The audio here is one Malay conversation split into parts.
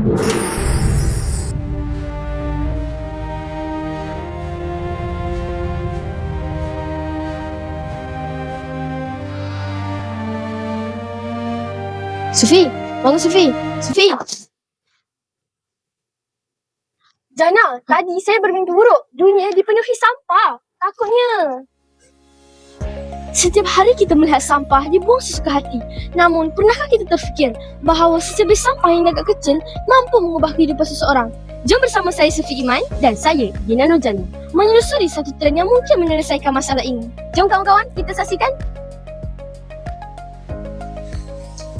Sufi, bangun Sufi. Sufi. Jana, tadi saya bermimpi buruk. Dunia dipenuhi sampah. Takutnya. Setiap hari kita melihat sampah dibuang sesuka hati. Namun, pernahkah kita terfikir bahawa secebis sampah yang agak kecil mampu mengubah kehidupan seseorang? Jom bersama saya Sufi Iman dan saya Dina Nurjani menelusuri satu trend yang mungkin menyelesaikan masalah ini. Jom kawan-kawan, kita saksikan.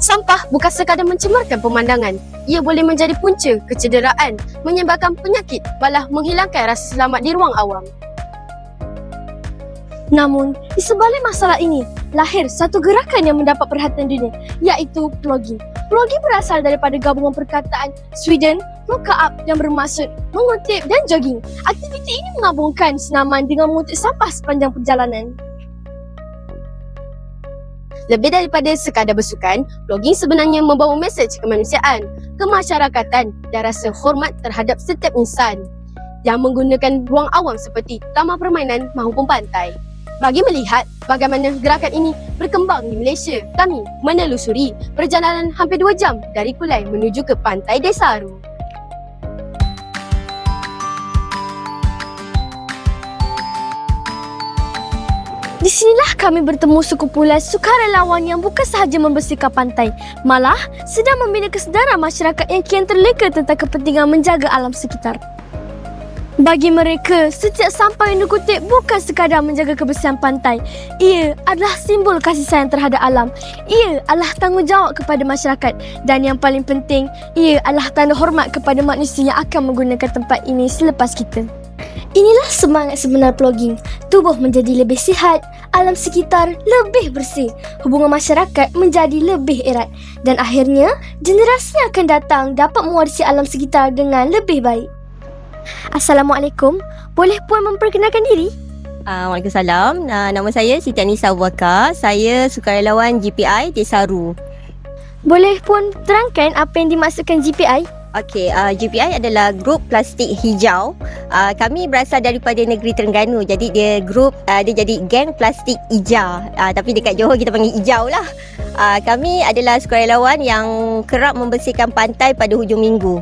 Sampah bukan sekadar mencemarkan pemandangan. Ia boleh menjadi punca kecederaan, menyebabkan penyakit, malah menghilangkan rasa selamat di ruang awam. Namun, di sebalik masalah ini, lahir satu gerakan yang mendapat perhatian dunia, iaitu plogging. Plogging berasal daripada gabungan perkataan Sweden, plocka up yang bermaksud mengutip dan jogging. Aktiviti ini menggabungkan senaman dengan mengutip sampah sepanjang perjalanan. Lebih daripada sekadar bersukan, plogging sebenarnya membawa mesej kemanusiaan, kemasyarakatan dan rasa hormat terhadap setiap insan yang menggunakan ruang awam seperti taman permainan maupun pantai. Bagi melihat bagaimana gerakan ini berkembang di Malaysia, kami menelusuri perjalanan hampir 2 jam dari Kulai menuju ke pantai Desaru. Di sinilah kami bertemu sekumpulan sukarelawan yang bukan sahaja membersihkan pantai, malah sedang membina kesedaran masyarakat yang kian terleka tentang kepentingan menjaga alam sekitar. Bagi mereka, setiap sampah yang dikutip bukan sekadar menjaga kebersihan pantai. Ia adalah simbol kasih sayang terhadap alam. Ia adalah tanggungjawab kepada masyarakat. Dan yang paling penting, ia adalah tanda hormat kepada manusia yang akan menggunakan tempat ini selepas kita. Inilah semangat sebenar plogging. Tubuh menjadi lebih sihat, alam sekitar lebih bersih, hubungan masyarakat menjadi lebih erat. Dan akhirnya, generasi yang akan datang dapat mewarisi alam sekitar dengan lebih baik. Assalamualaikum. Boleh Puan memperkenalkan diri? Waalaikumsalam. Nama saya Siti Anisa Abu Bakar. Saya sukarelawan GPI Desaru. Boleh Puan terangkan apa yang dimaksudkan GPI? Okey, GPI adalah grup plastik hijau. Kami berasal daripada negeri Terengganu. Jadi dia grup, dia jadi geng plastik hijau. Tapi dekat Johor kita panggil hijau lah. Kami adalah sukarelawan yang kerap membersihkan pantai pada hujung minggu.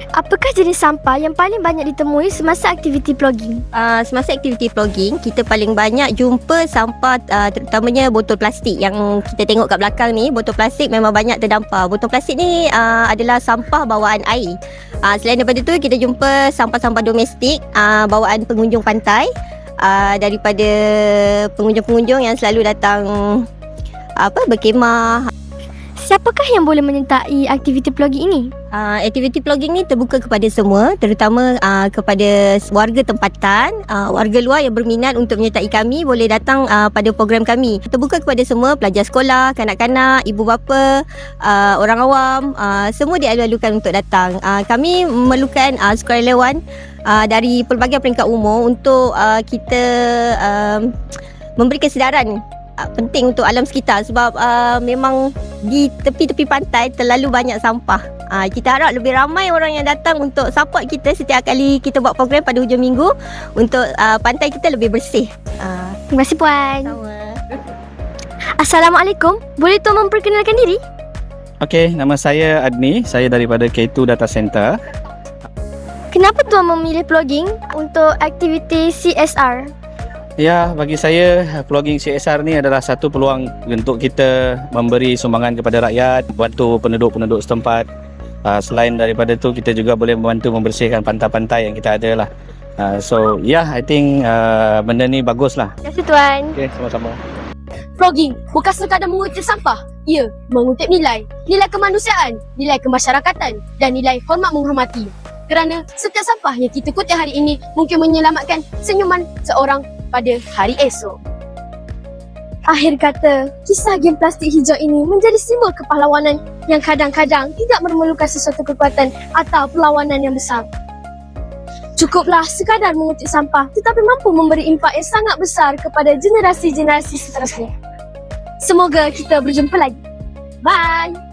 Apakah jenis sampah yang paling banyak ditemui semasa aktiviti plogging? Semasa aktiviti plogging, kita paling banyak jumpa sampah, terutamanya botol plastik. Yang kita tengok kat belakang ni, botol plastik memang banyak terdampar. Botol plastik ni adalah sampah bawaan air. Selain daripada tu, kita jumpa sampah-sampah domestik bawaan pengunjung pantai, daripada pengunjung-pengunjung yang selalu datang berkhemah. Siapakah yang boleh menyertai aktiviti plogging ini? Aktiviti plogging ni terbuka kepada semua, terutama kepada warga tempatan, warga luar yang berminat untuk menyertai kami boleh datang pada program kami. Terbuka kepada semua, pelajar sekolah, kanak-kanak, ibu bapa, orang awam, semua dialu-alukan untuk datang. Kami memerlukan sukarelawan dari pelbagai peringkat umur untuk kita memberi kesedaran penting untuk alam sekitar, sebab memang di tepi-tepi pantai terlalu banyak sampah. Kita harap lebih ramai orang yang datang untuk support kita setiap kali kita buat program pada hujung minggu untuk pantai kita lebih bersih. Terima kasih Puan. Sama. Assalamualaikum. Boleh Tuan memperkenalkan diri? Okey, nama saya Adni. Saya daripada K2 Data Center. Kenapa Tuan memilih plogging untuk aktiviti CSR? Ya, bagi saya plogging CSR ni adalah satu peluang untuk kita memberi sumbangan kepada rakyat, bantu penduduk-penduduk setempat. Selain daripada tu, kita juga boleh membantu membersihkan pantai-pantai yang kita ada lah. I think benda ni bagus lah. Terima kasih Tuan. Okey, sama-sama. Plogging bukan sekadar mengutip sampah. Ia mengutip nilai kemanusiaan, nilai kemasyarakatan dan nilai hormat menghormati. Kerana setiap sampah yang kita kutip hari ini mungkin menyelamatkan senyuman seorang pada hari esok. Akhir kata, kisah geng plastik hijau ini menjadi simbol kepahlawanan yang kadang-kadang tidak memerlukan sesuatu kekuatan atau perlawanan yang besar. Cukuplah sekadar mengutip sampah tetapi mampu memberi impak yang sangat besar kepada generasi-generasi seterusnya. Semoga kita berjumpa lagi. Bye!